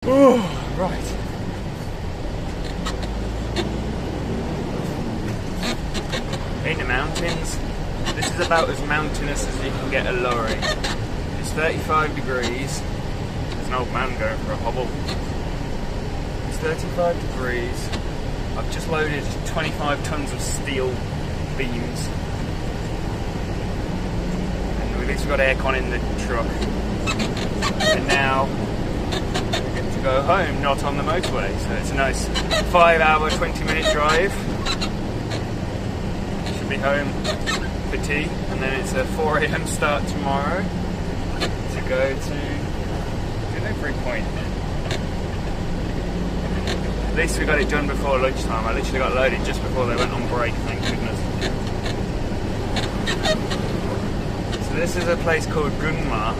Oh, right. In the mountains, this is about as mountainous as you can get a lorry. It's 35 degrees. There's an old man going for a hobble. It's 35 degrees. I've just loaded 25 tons of steel beams. And at least we've got aircon in the truck. And now we get to go home, not on the motorway. So it's a nice 5-hour, 20-minute drive. Should be home for tea, and then it's a 4 AM start tomorrow to go to delivery point. At least we got it done before lunchtime. I literally got loaded just before they went on break, thank goodness. So this is a place called Gunma,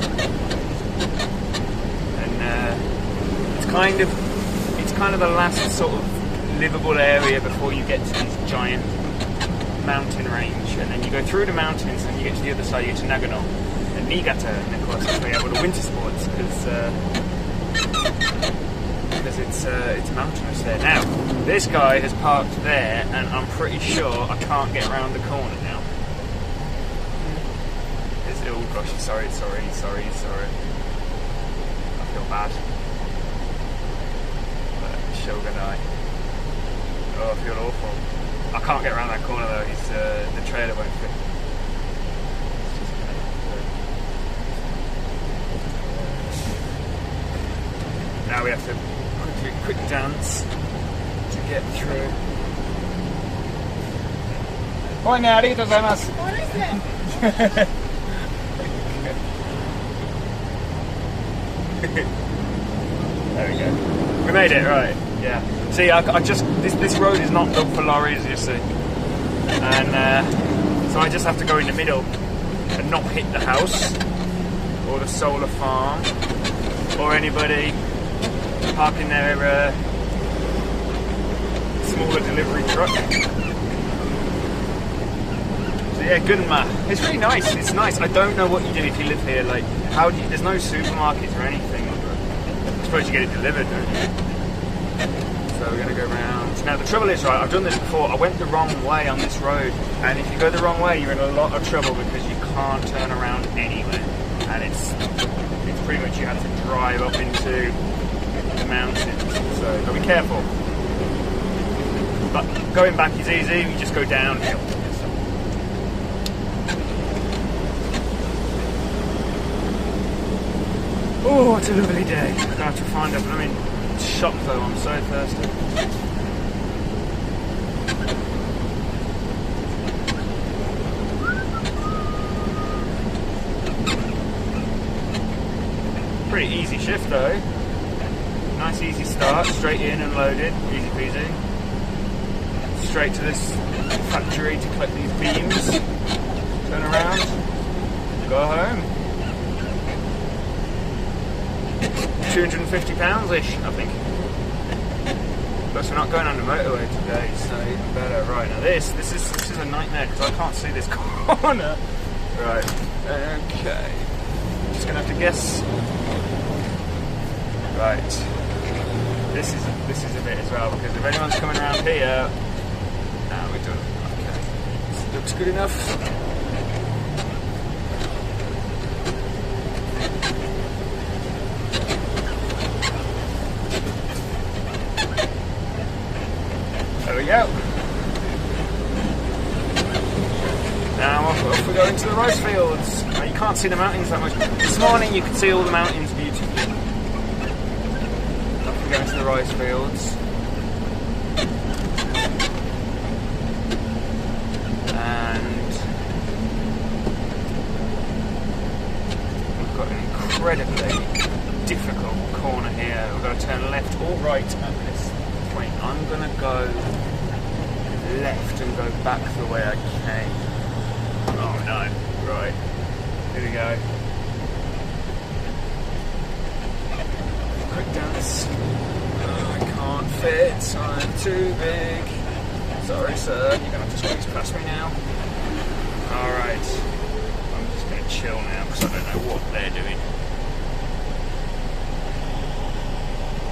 and it's kind of the last sort of livable area before you get to this giant mountain range, and then you go through the mountains and you get to the other side, you get to Nagano and Niigata, and of course that's where you have all the winter sports because it's mountainous there. Now, this guy has parked there, and I'm pretty sure I can't get around the corner now. Oh gosh, sorry. I feel bad. But Shogunai. Oh, I feel awful. I can't get around that corner though. The trailer won't fit. Now we have to quick dance to get through. Oi ne, arigatou gozaimasu. There we go. We made it, right? Yeah. See, I just this road is not built for lorries, you see, and so I just have to go in the middle and not hit the house or the solar farm or anybody parking their smaller delivery truck. So yeah, Gunma. It's really nice. It's nice. I don't know what you do if you live here. Like, how do you? There's no supermarkets or anything. I suppose you get it delivered, don't you? So we're going to go around. Now the trouble is, right, I've done this before. I went the wrong way on this road, and if you go the wrong way, you're in a lot of trouble because you can't turn around anywhere. And it's pretty much you have to drive up into the mountains. So be careful. But going back is easy. You just go downhill. Oh, it's a lovely day. I'm going to have to find a blooming shop though, I'm so thirsty. Pretty easy shift though. Nice easy start, straight in and loaded, easy peasy. Straight to this factory to collect these beams. Turn around, go home. £250-ish, I think. Plus we're not going on the motorway today, so even better. Right, now this is a nightmare because I can't see this corner. Right, okay. Just gonna have to guess. Right. This is a bit as well, because if anyone's coming around here, no, we're done. Okay. This looks good enough. There we go. Now off we go into the rice fields. Now, you can't see the mountains that much. This morning you could see all the mountains beautifully. Off we go into the rice fields. And we've got an incredibly difficult corner here. We've got to turn left or right at this point. I'm going to go left and go back the way I came. Oh no, right, here we go. Quick dance. Oh, I can't fit, I'm too big. Sorry sir, you're going to have to squeeze past me now. Alright, I'm just going to chill now because I don't know what they're doing.